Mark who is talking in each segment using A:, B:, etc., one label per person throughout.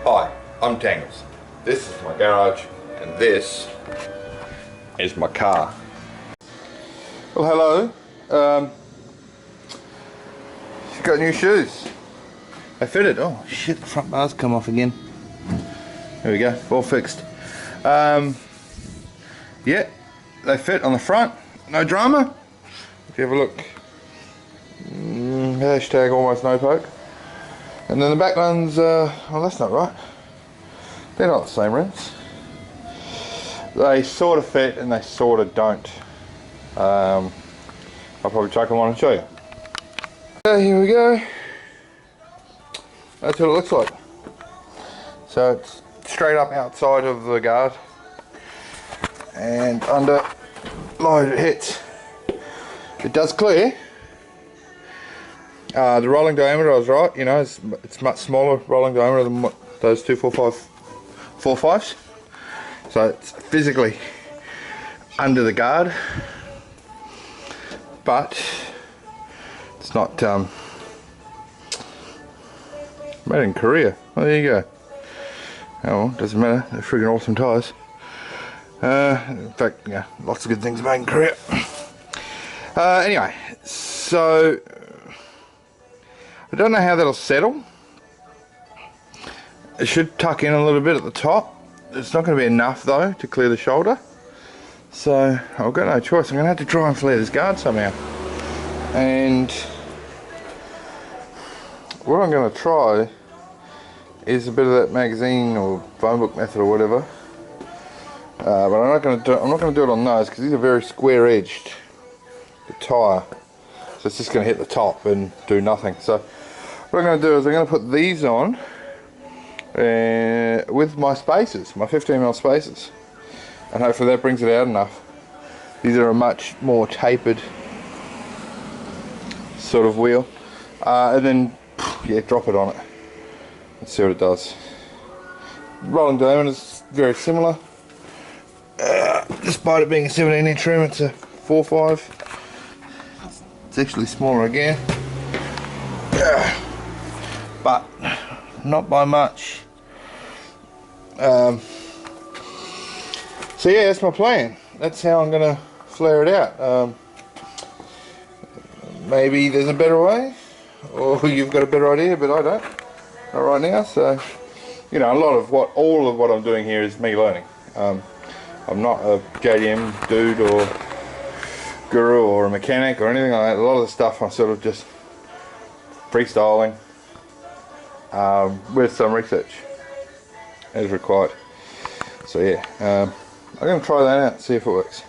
A: Hi, I'm Tangles. This is my garage and this is my car. Well, hello. She's got new shoes. They fitted. Oh shit, the front bars come off again. There we go, all fixed. Yeah, they fit on the front, no drama. If you have a look, hashtag almost no poke. And then the back ones, oh that's not right. They're not the same rims. They sort of fit and they sort of don't. I'll probably chuck them on and show you. Okay, here we go. That's what it looks like. So it's straight up outside of the guard and under load it hits. It does clear. The rolling diameter, I was right, you know, it's much smaller rolling diameter than what those 245/45s. So it's physically under the guard, but it's not made in Korea. Oh, there you go. Oh well, doesn't matter, they're friggin' awesome tyres. In fact, yeah, lots of good things made in Korea. Anyway, so I don't know how that'll settle. It should tuck in a little bit at the top. It's not going to be enough though to clear the shoulder. So I've got no choice. I'm going to have to try and flare this guard somehow. And what I'm going to try is a bit of that magazine or phone book method or whatever. But I'm not going to do it on those because these are very square edged. The tyre. So it's just going to hit the top and do nothing. So what I'm going to do is I'm going to put these on with my spacers, my 15mm spacers, and hopefully that brings it out enough. These are a much more tapered sort of wheel, and then yeah, drop it on it. Let's see what it does. Rolling diameter is very similar. Despite it being a 17-inch rim, it's a 4.5. It's actually smaller again, but not by much. So yeah, that's my plan. That's how I'm gonna flare it out. Maybe there's a better way, or you've got a better idea, but I don't. Not right now. So you know, all of what I'm doing here is me learning. I'm not a JDM dude or guru or a mechanic or anything like that. A lot of the stuff I'm sort of just freestyling with some research as required. So yeah, I'm going to try that out and see if it works.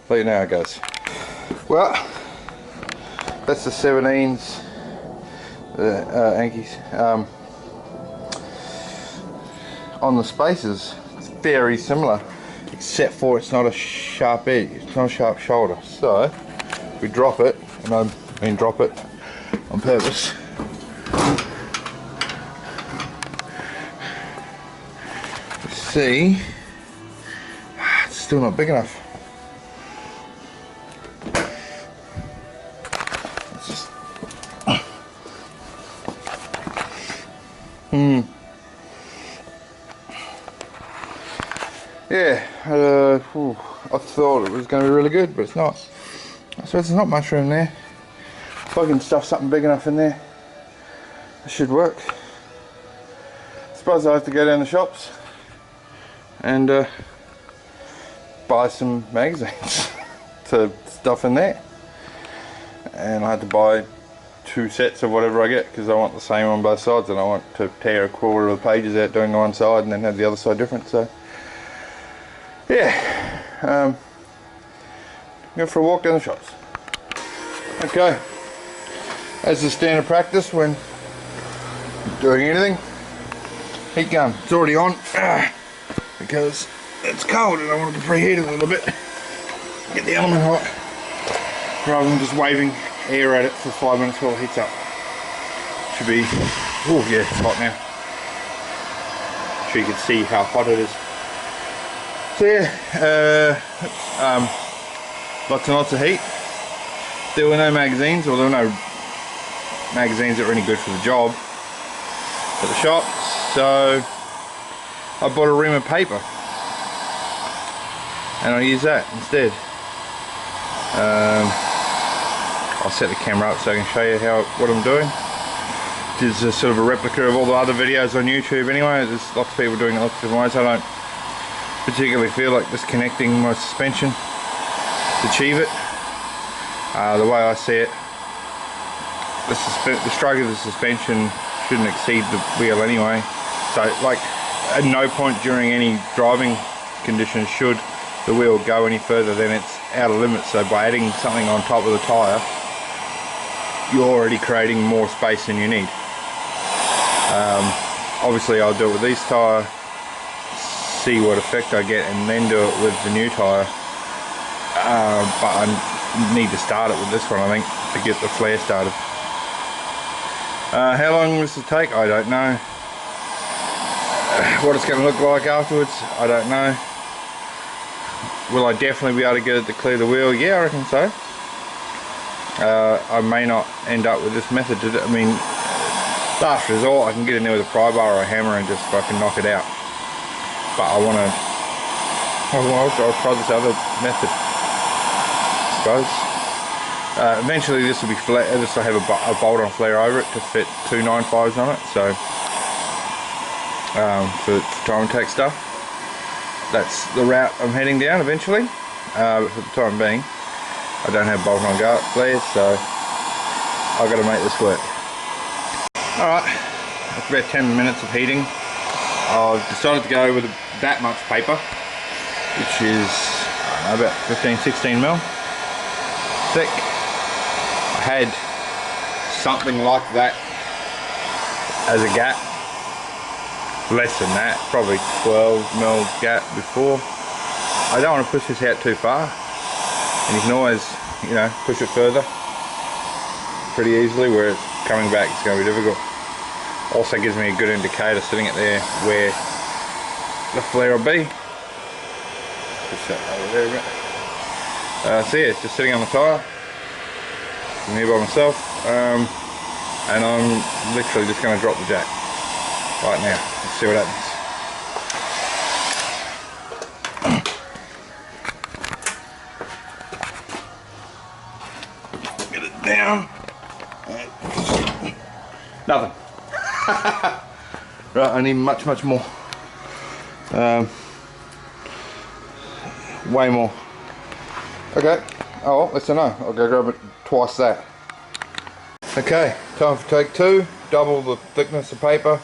A: Let you know how it goes. Well, that's the 17s, the Ankies. On the spacers, it's very similar, except for it's not a sharp edge, it's not a sharp shoulder. So if we drop it, and I mean drop it on purpose, see, it's still not big enough. It's just yeah, I thought it was going to be really good, but it's not. So there's not much room there. If I can stuff something big enough in there, it should work. I suppose I have to go down the shops and buy some magazines to stuff in there. And I had to buy 2 sets of whatever I get because I want the same on both sides, and I want to tear a quarter of the pages out doing one side and then have the other side different. So yeah, go for a walk down the shops. Okay, as the standard practice when doing anything, heat gun, it's already on because it's cold and I want it to preheat a little bit, get the element hot, rather than just waving air at it for 5 minutes while it heats up. Should be, oh yeah, it's hot now. So you can see how hot it is. So yeah, lots and lots of heat. There were no magazines, or there were no magazines that were any good for the job at the shop, so I bought a ream of paper and I'll use that instead. I'll set the camera up so I can show you what I'm doing. This is a sort of a replica of all the other videos on YouTube anyway. There's lots of people doing it lots of different ways. I don't particularly feel like disconnecting my suspension to achieve it. The way I see it, the stroke of the suspension shouldn't exceed the wheel anyway. So like at no point during any driving conditions should the wheel go any further than it's out of limits. So by adding something on top of the tyre, you're already creating more space than you need. Obviously I'll do it with these tyre, see what effect I get, and then do it with the new tyre. But I need to start it with this one, I think, to get the flare started. How long this will take, I don't know. What it's going to look like afterwards, I don't know. Will I definitely be able to get it to clear the wheel? Yeah, I reckon so. I may not end up with this method. I mean, last resort I can get in there with a pry bar or a hammer and just fucking knock it out. But I want to, I'll try this other method, I suppose. Eventually this will be flat. This will have a bolt-on flare over it to fit 2 9.5s on it. So for time attack stuff, that's the route I'm heading down eventually. But for the time being, I don't have bolt-on flares, so I've got to make this work. Alright, that's about 10 minutes of heating. I've decided to go with that much paper, which is about 15-16 mil thick. I had something like that as a gap, less than that, probably 12 mil gap before. I don't want to push this out too far, and you can always, you know, push it further pretty easily. Where it's coming back, it's going to be difficult. Also gives me a good indicator sitting it there where the flare will be. Push that over there a bit. So yeah, it's just sitting on the tyre. I'm here by myself, and I'm literally just going to drop the jack right now. Let's see what happens. Get it down. Nothing. Right, I need much more. Way more. Okay. Oh well, let's know. I'll go grab it twice that. Okay, time for take 2. Double the thickness of paper.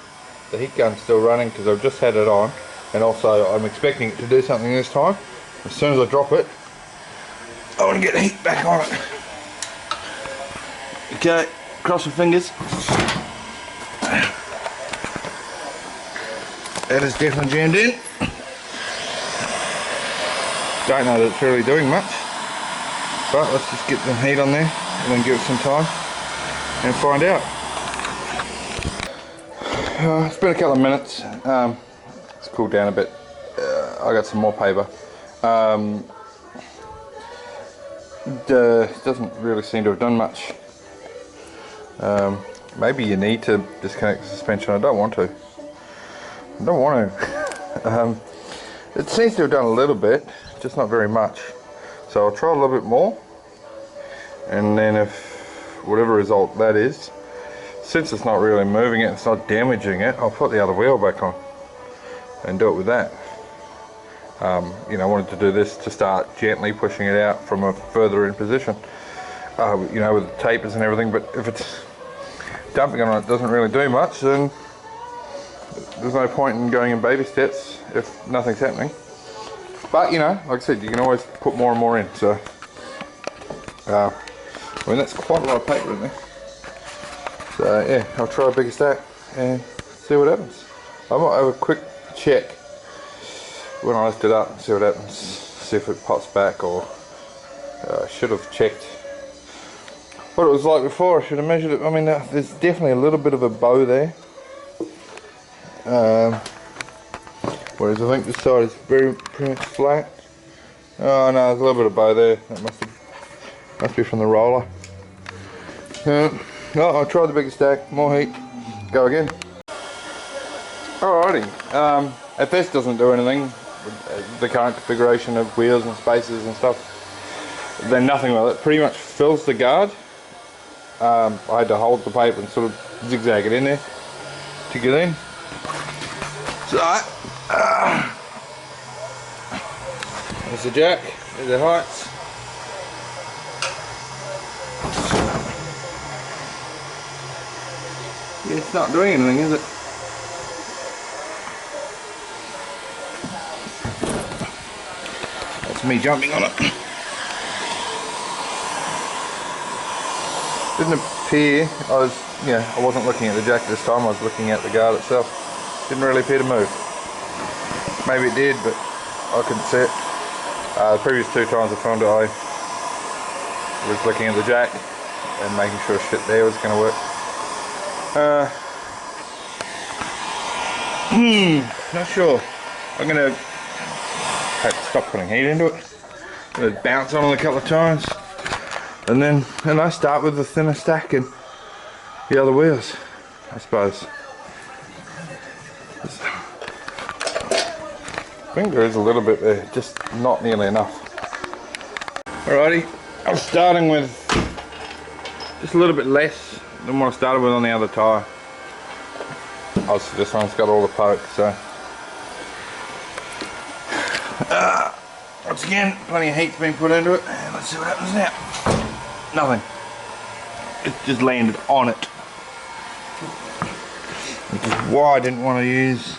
A: The heat gun's still running because I've just had it on, and also I'm expecting it to do something this time. As soon as I drop it, I want to get the heat back on it. Okay, cross my fingers. That is definitely jammed in. Don't know that it's really doing much, but let's just get the heat on there and then give it some time and find out. It's been a couple of minutes. It's cooled down a bit. I got some more paper. It doesn't really seem to have done much. Maybe you need to disconnect the suspension. I don't want to. It seems to have done a little bit, just not very much. So I'll try a little bit more, and then if whatever result that is, since it's not really moving it, it's not damaging it, I'll put the other wheel back on and do it with that. You know, I wanted to do this to start gently pushing it out from a further in position, you know, with the tapers and everything. But if it's dumping on it, doesn't really do much, then there's no point in going in baby steps if nothing's happening. But you know, like I said, you can always put more and more in. So I mean, that's quite a lot of paper in there. So yeah, I'll try a bigger stack and see what happens. I might have a quick check when I lift it up and see what happens. See if it pops back, or I should have checked what it was like before. I should have measured it. I mean, there's definitely a little bit of a bow there. Whereas I think this side is pretty much flat. Oh no, there's a little bit of bow there. That must be from the roller. No, I'll try the bigger stack, more heat, go again. Alrighty, if this doesn't do anything, the current configuration of wheels and spacers and stuff, then nothing with it. Pretty much fills the guard. I had to hold the paper and sort of zigzag it in there to get in. So, there's the jack, there's the heights. Yeah, it's not doing anything, is it? That's me jumping on it. Didn't appear, I wasn't looking at the jack this time, I was looking at the guard itself. Didn't really appear to move. Maybe it did, but I couldn't see it. The previous 2 times I filmed it, I was looking at the jack and making sure shit there was going to work. Not sure. I'm going to have to stop putting heat into it. I'm going to bounce on it a couple of times. And then I start with the thinner stack and the other wheels, I suppose. I think there is a little bit there, just not nearly enough. Alrighty, I'm starting with just a little bit less than what I started with on the other tyre. Obviously this one's got all the poke, so once again, plenty of heat's been put into it, and let's see what happens now. Nothing. It just landed on it, which is why I didn't want to use.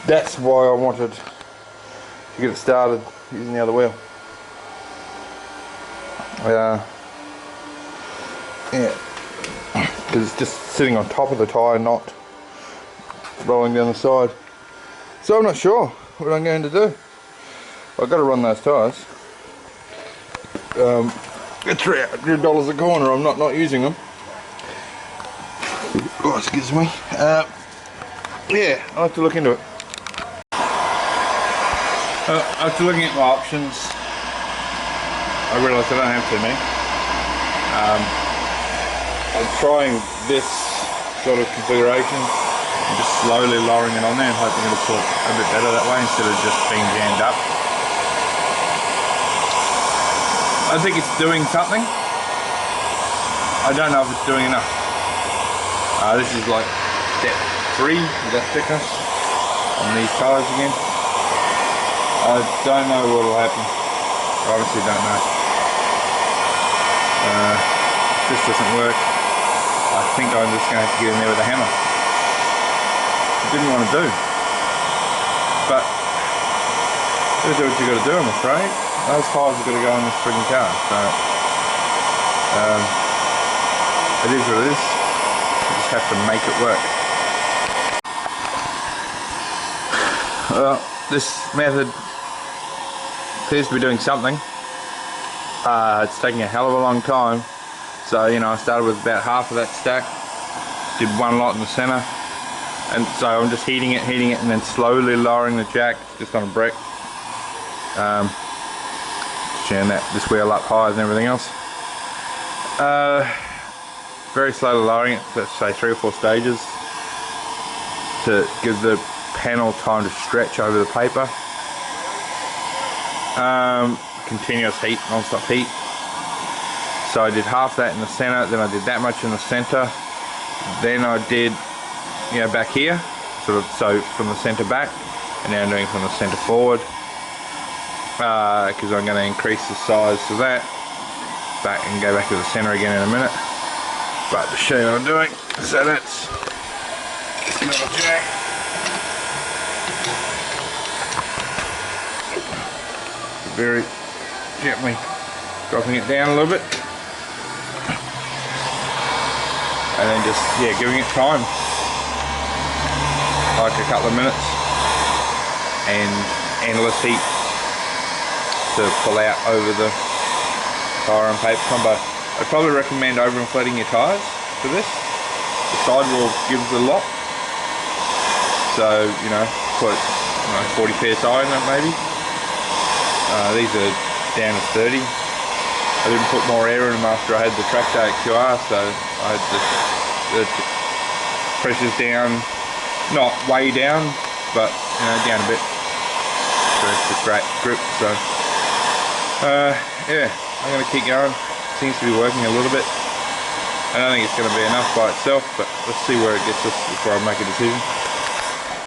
A: That's why I wanted to get it started using the other wheel. Yeah, because it's just sitting on top of the tyre, not rolling down the side. So I'm not sure what I'm going to do. I've got to run those tyres. It's $300 a corner. I'm not using them. Oh, excuse me. Yeah, I'll have to look into it. After looking at my options, I realised I don't have too many. I'm trying this sort of configuration and just slowly lowering it on there and hoping it'll pull a bit better that way instead of just being jammed up. I think it's doing something. I don't know if it's doing enough. This is like step 3 with that thickness on these tyres again. I don't know what will happen. I obviously don't know. If this doesn't work, I think I'm just going to have to get in there with a hammer. I didn't want to do, but you do what you got to do, I'm afraid. Those tyres have got to go in this frigging car, so it is what it is. You just have to make it work. Well, this method appears to be doing something. It's taking a hell of a long time. So, I started with about half of that stack, did one lot in the center, and so I'm just heating it, and then slowly lowering the jack just on a brick. Jam this wheel up higher than everything else. Very slowly lowering it, let's say 3 or 4 stages to give the panel time to stretch over the paper. Continuous heat, non-stop heat. So I did half that in the center, then I did that much in the center, then I did back here, so from the center back, and now I'm doing from the center forward, because I'm going to increase the size of that back and go back to the center again in a minute. But to show you what I'm doing, so that's little jack. Very gently dropping it down a little bit, and then just giving it time, like a couple of minutes, and endless heat to pull out over the tyre and paper combo. I'd probably recommend overinflating your tyres for this. The sidewall gives a lot, so put 40 psi in it maybe. These are down to 30. I didn't put more air in them after I had the track day at QR, so I had the pressures down
B: not way down, but you know, down a bit. So it's a great grip. So yeah, I'm going to keep going. Seems to be working a little bit. I don't think it's going to be enough by itself, but let's see where it gets us before I make a decision.